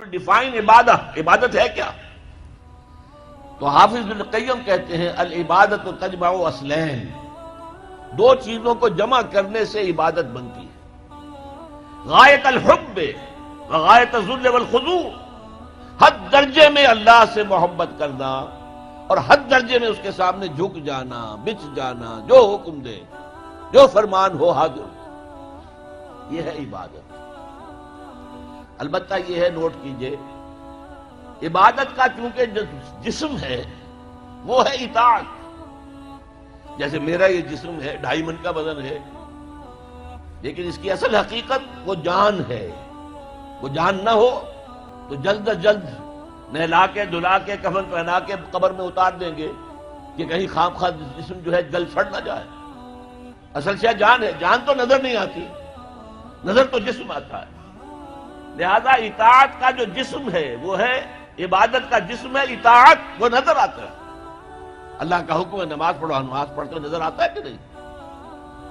Define عبادت ہے کیا؟ تو حافظ بن قیم کہتے ہیں العبادت تجمع اصلین، دو چیزوں کو جمع کرنے سے عبادت بنتی ہے، غایت الحب وغایت الذل والخضوع، حد درجے میں اللہ سے محبت کرنا اور حد درجے میں اس کے سامنے جھک جانا، بچ جانا، جو حکم دے، جو فرمان ہو حاضر، یہ ہے عبادت۔ البتہ یہ ہے، نوٹ کیجئے، عبادت کا چونکہ جسم ہے وہ ہے اطاعت۔ جیسے میرا یہ جسم ہے، 2.5 من کا وزن ہے، لیکن اس کی اصل حقیقت وہ جان ہے۔ وہ جان نہ ہو تو جلد از جلد نہلا کے دھلا کے کفن پہنا کے قبر میں اتار دیں گے کہ کہیں خام خواہ جسم جو ہے جل پھٹ نہ جائے۔ اصل شے جان ہے، جان تو نظر نہیں آتی، نظر تو جسم آتا ہے۔ لہذا اطاعت کا جو جسم ہے وہ ہے، عبادت کا جسم ہے اطاعت، وہ نظر آتا ہے۔ اللہ کا حکم ہے نماز پڑھو، نماز پڑھتے نظر آتا ہے کہ نہیں؟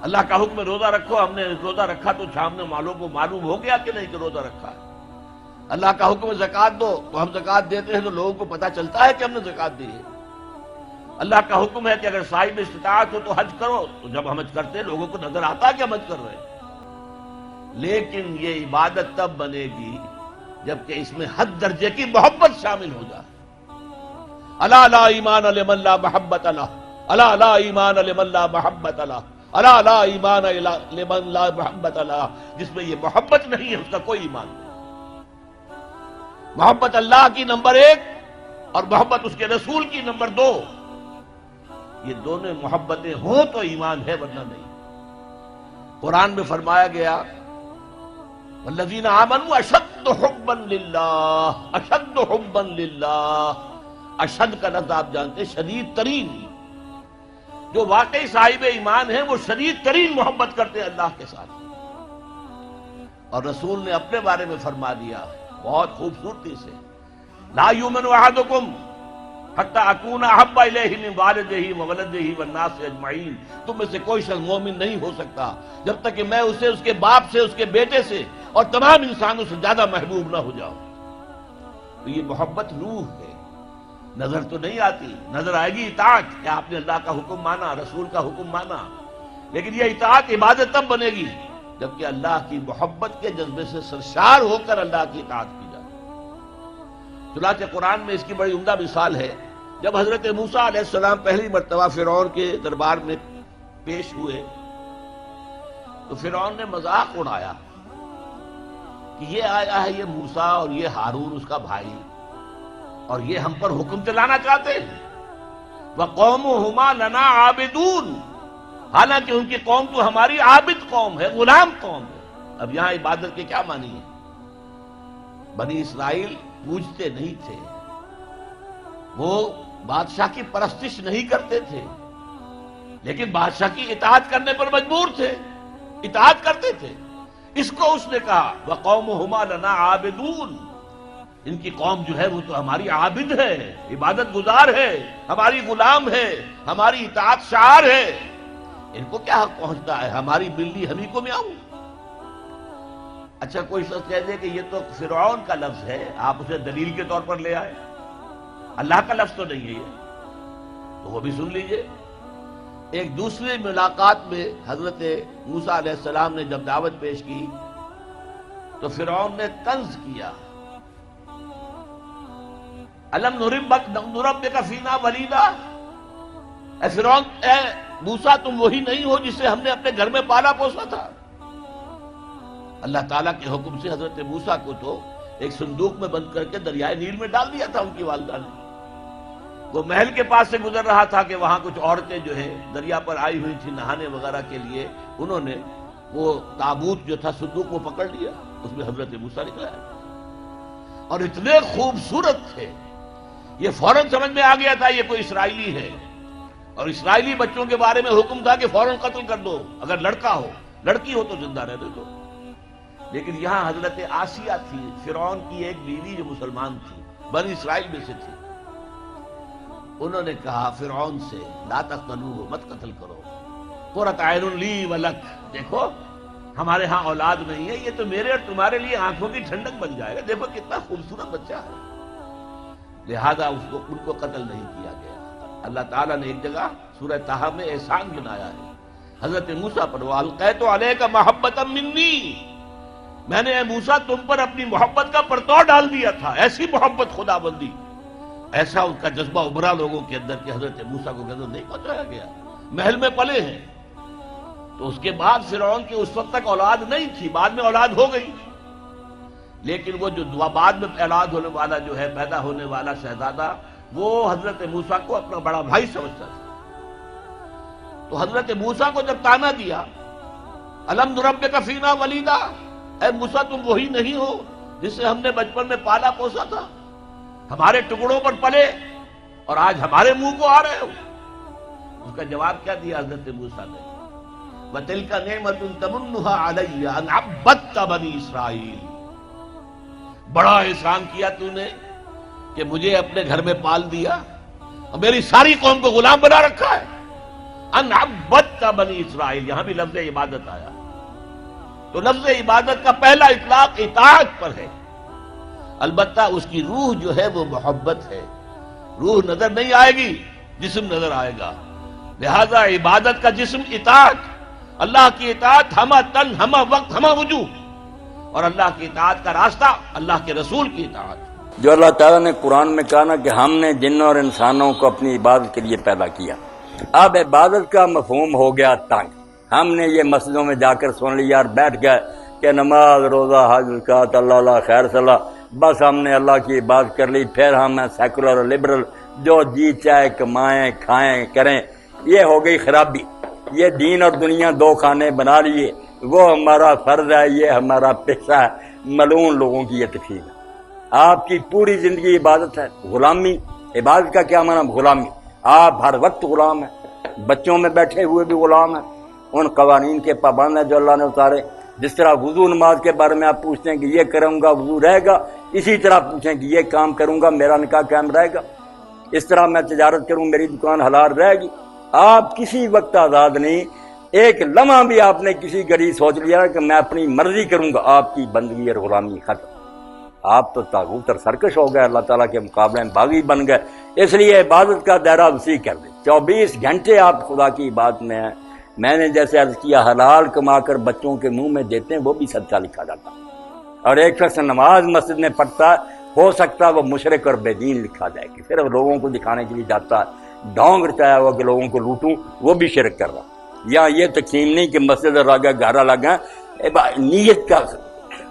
اللہ کا حکم ہے روزہ رکھو، ہم نے روزہ رکھا تو سامنے والوں کو معلوم ہو گیا کہ نہیں کہ روزہ رکھا ہے۔ اللہ کا حکم ہے زکوٰۃ دو، تو ہم زکوٰۃ دیتے ہیں تو لوگوں کو پتہ چلتا ہے کہ ہم نے زکوٰۃ دی ہے۔ اللہ کا حکم ہے کہ اگر صاحب استطاعت ہو تو حج کرو، تو جب ہم حج کرتے ہیں لوگوں کو نظر آتا ہے کہ ہم حج کر رہے ہیں۔ لیکن یہ عبادت تب بنے گی جبکہ اس میں حد درجے کی محبت شامل ہو جائے۔ الا لا ایمان لمن لا محبت له، الا لا ایمان لمن لا محبت له، الا لا ایمان لمن لا محبت له، جس میں یہ محبت نہیں ہے اس کا کوئی ایمان نہیں۔ محبت اللہ کی نمبر 1 اور محبت اس کے رسول کی نمبر 2، یہ دونوں محبتیں ہوں تو ایمان ہے، ورنہ نہیں۔ قرآن میں فرمایا گیا والذین آمنوا اشد حبا للہ، اشد حبا للہ۔ اشد کا لفظ آپ جانتے ہیں، شدید ترین۔ جو واقعی صاحب ایمان ہیں وہ شدید ترین محبت کرتے ہیں اللہ کے ساتھ۔ اور رسول نے اپنے بارے میں فرما دیا بہت خوبصورتی سے، لا یؤمن احدکم حتی اکون احب الیہ من والدہ وولدہ والناس اجمعین، تم میں سے کوئی شخص مومن نہیں ہو سکتا جب تک کہ میں اسے اس کے باپ سے، اس کے بیٹے سے اور تمام انسانوں سے زیادہ محبوب نہ ہو جاؤں۔ تو یہ محبت روح ہے، نظر تو نہیں آتی۔ نظر آئے گی اطاعت کہ آپ نے اللہ کا حکم مانا، رسول کا حکم مانا، لیکن یہ اطاعت عبادت تب بنے گی جبکہ اللہ کی محبت کے جذبے سے سرشار ہو کر اللہ کی اطاعت کی جائے۔ چنانچہ قرآن میں اس کی بڑی عمدہ مثال ہے، جب حضرت موسیٰ علیہ السلام پہلی مرتبہ فرعون کے دربار میں پیش ہوئے تو فرعون نے مذاق اڑایا کہ یہ آیا ہے یہ موسیٰ اور یہ ہارون اس کا بھائی، اور یہ ہم پر حکم چلانا چاہتے ہیں۔ وَقَوْمُهُمَا لَنَا عَابِدُونَ، حالانکہ ان کی قوم تو ہماری عابد قوم ہے، غلام قوم ہے۔ اب یہاں عبادت کے کیا معنی ہے؟ بنی اسرائیل پوجتے نہیں تھے، وہ بادشاہ کی پرستش نہیں کرتے تھے، لیکن بادشاہ کی اطاعت کرنے پر مجبور تھے، اطاعت کرتے تھے۔ اس کو اس نے کہا وَقَوْمُهُمَا لَنَا عَابِدُونَ، ان کی قوم جو ہے وہ تو ہماری عابد ہے، عبادت گزار ہے، ہماری غلام ہے، ہماری اطاعت شعار ہے، ان کو کیا حق پہنچتا ہے ہماری بلی ہمیں کو میاؤں۔ اچھا کوئی شخص کہہ دے کہ یہ تو فرعون کا لفظ ہے، آپ اسے دلیل کے طور پر لے آئے، اللہ کا لفظ تو نہیں ہے یہ، تو وہ بھی سن لیجئے۔ ایک دوسری ملاقات میں حضرت موسیٰ علیہ السلام نے جب دعوت پیش کی تو فرعون نے طنز کیا، الم نربک فینا ولیدا، اے فرعون، اے موسیٰ تم وہی نہیں ہو جسے ہم نے اپنے گھر میں پالا پوسا تھا۔ اللہ تعالیٰ کے حکم سے حضرت موسیٰ کو تو ایک صندوق میں بند کر کے دریائے نیل میں ڈال دیا تھا ان کی والدہ نے۔ وہ محل کے پاس سے گزر رہا تھا کہ وہاں کچھ عورتیں جو ہے دریا پر آئی ہوئی تھی نہانے وغیرہ کے لیے، انہوں نے وہ تابوت جو تھا صندوق وہ پکڑ لیا، اس میں حضرت موسیٰ نکلا ہے، اور اتنے خوبصورت تھے یہ فوراً سمجھ میں آ گیا تھا یہ کوئی اسرائیلی ہے، اور اسرائیلی بچوں کے بارے میں حکم تھا کہ فوراً قتل کر دو، اگر لڑکا ہو، لڑکی ہو تو زندہ رہنے دو۔ لیکن یہاں حضرت آسیہ تھی، فرعون کی ایک بیوی جو مسلمان تھی، بنی اسرائیل میں سے تھی، انہوں نے کہا فرعون سے لا تقتلوہ، مت قتل کرو، قرۃ عین لی ولک، دیکھو ہمارے ہاں اولاد نہیں ہے، یہ تو میرے اور تمہارے لیے آنکھوں کی ٹھنڈک بن جائے گا، دیکھو کتنا خوبصورت بچہ ہے، لہذا ان کو قتل نہیں کیا گیا۔ اللہ تعالیٰ نے ایک جگہ سورہ طٰہٰ میں احسان گنایا ہے حضرت موسیٰ پر، وَأَلْقَيْتُ عَلَيْكَ مَحَبَّةً مِّنِّي، میں نے اے موسیٰ تم پر اپنی محبت کا پرتو ڈال دیا تھا، ایسی محبت خدا بندی، ایسا ان کا جذبہ ابھرا لوگوں کے اندر کہ حضرت موسیٰ کو قتل نہیں پہنچایا گیا، محل میں پلے ہیں۔ تو اس کے بعد فرعون کی اس وقت تک اولاد نہیں تھی، بعد میں اولاد ہو گئی، لیکن وہ جو بعد میں اولاد ہونے والا جو ہے، پیدا ہونے والا شہزادہ، وہ حضرت موسیٰ کو اپنا بڑا بھائی سمجھتا تھا۔ تو حضرت موسیٰ کو جب تانا دیا، الم نربک فینا ولیدا، اے موسیٰ تم وہی نہیں ہو جسے ہم نے بچپن میں پالا پوسا تھا، ہمارے ٹکڑوں پر پلے اور آج ہمارے منہ کو آ رہے ہو؟ اس کا جواب کیا دیا حضرت موسیٰ نے؟ وَتِلْكَ نِعْمَةٌ تَمُنُّهَا عَلَيَّ أَنْ عَبَّدْتَ بَنِي إِسْرَائِيلَ، بڑا احسان کیا تو نے کہ مجھے اپنے گھر میں پال دیا اور میری ساری قوم کو غلام بنا رکھا ہے۔ ان عبدت بنی اسرائیل، یہاں بھی لفظ عبادت آیا، تو لفظ عبادت کا پہلا اطلاق اطاعت پر ہے، البتہ اس کی روح جو ہے وہ محبت ہے، روح نظر نہیں آئے گی، جسم نظر آئے گا، لہذا عبادت کا جسم اطاعت، اللہ کی اطاعت ہمہ تن ہمہ وقت ہمہ وجوہ، اور اللہ کی اطاعت کا راستہ اللہ کے رسول کی اطاعت۔ جو اللہ تعالیٰ نے قرآن میں کہا نا کہ ہم نے جنوں اور انسانوں کو اپنی عبادت کے لیے پیدا کیا، اب عبادت کا مفہوم ہو گیا تنگ، ہم نے یہ مسجدوں میں جا کر سن لیا اور بیٹھ گئے کہ نماز روزہ حج زکوٰۃ اللہ خیر صلاح، بس ہم نے اللہ کی عبادت کر لی، پھر ہم ہیں سیکولر اور لبرل، جو جی چاہے کمائیں کھائیں کریں، یہ ہو گئی خرابی، یہ دین اور دنیا دو کھانے بنا لیے، وہ ہمارا فرض ہے، یہ ہمارا پیشہ ہے، ملعون لوگوں کی یہ تفہیم ہے۔ آپ کی پوری زندگی عبادت ہے، غلامی، عبادت کا کیا معنی؟ غلامی، آپ ہر وقت غلام ہیں، بچوں میں بیٹھے ہوئے بھی غلام ہیں، ان قوانین کے پابند ہیں جو اللہ نے اتارے، جس طرح وضو نماز کے بارے میں آپ پوچھتے ہیں کہ یہ کروں گا وضو رہے گا، اسی طرح پوچھیں کہ یہ کام کروں گا میرا نکاح قائم رہے گا، اس طرح میں تجارت کروں میری دکان حلال رہے گی۔ آپ کسی وقت آزاد نہیں، ایک لمحہ بھی آپ نے کسی گھڑی سوچ لیا کہ میں اپنی مرضی کروں گا، آپ کی بندگی اور غلامی ختم، آپ تو طاغوت اور سرکش ہو گئے، اللہ تعالیٰ کے مقابلے میں باغی بن گئے۔ اس لیے عبادت کا دائرہ وسیع کر دیں، 24 گھنٹے آپ خدا کی عبادت میں ہیں۔ میں نے جیسے عرض کیا، حلال کما کر بچوں کے منہ میں دیتے ہیں وہ بھی صدقہ لکھا جاتا ہے، اور ایک شخص نماز مسجد میں پڑھتا ہے، ہو سکتا ہے وہ مشرک اور بے دین لکھا جائے گی، صرف لوگوں کو دکھانے کے لیے جاتا ہے، ڈھونگ رچایا ہوا کہ لوگوں کو لوٹوں، وہ بھی شرک کر رہا۔ یا یہ تقسیم نہیں کہ مسجد لگا گھر لگا، نیت کا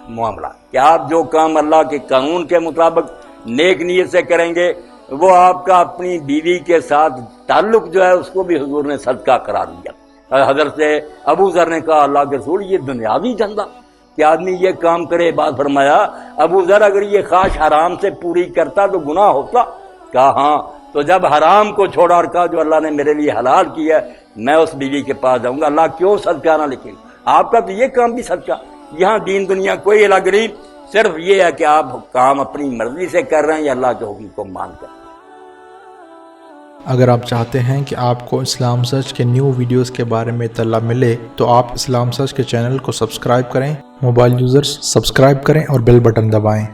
معاملہ کہ آپ جو کام اللہ کے قانون کے مطابق نیک نیت سے کریں گے، وہ آپ کا اپنی بیوی کے ساتھ تعلق جو ہے اس کو بھی حضور نے صدقہ قرار دیا۔ حضرت ابو ذر نے کہا اللہ کے رسول یہ دنیاوی دھندا کہ آدمی یہ کام کرے، بات فرمایا ابو ذر اگر یہ خواہش حرام سے پوری کرتا تو گناہ ہوتا؟ کہا ہاں، تو جب حرام کو چھوڑا اور کہا جو اللہ نے میرے لیے حلال کیا ہے میں اس بیوی کے پاس جاؤں گا، اللہ کیوں صدقہ نہ لکھے؟ آپ کا تو یہ کام بھی صدقہ۔ یہاں دین دنیا کوئی الگ نہیں، صرف یہ ہے کہ آپ کام اپنی مرضی سے کر رہے ہیں یا اللہ کے حکم کو مان کر۔ اگر آپ چاہتے ہیں کہ آپ کو اسلام سرچ کے نیو ویڈیوز کے بارے میں اطلاع ملے تو آپ اسلام سرچ کے چینل کو سبسکرائب کریں، موبائل یوزرز سبسکرائب کریں اور بیل بٹن دبائیں۔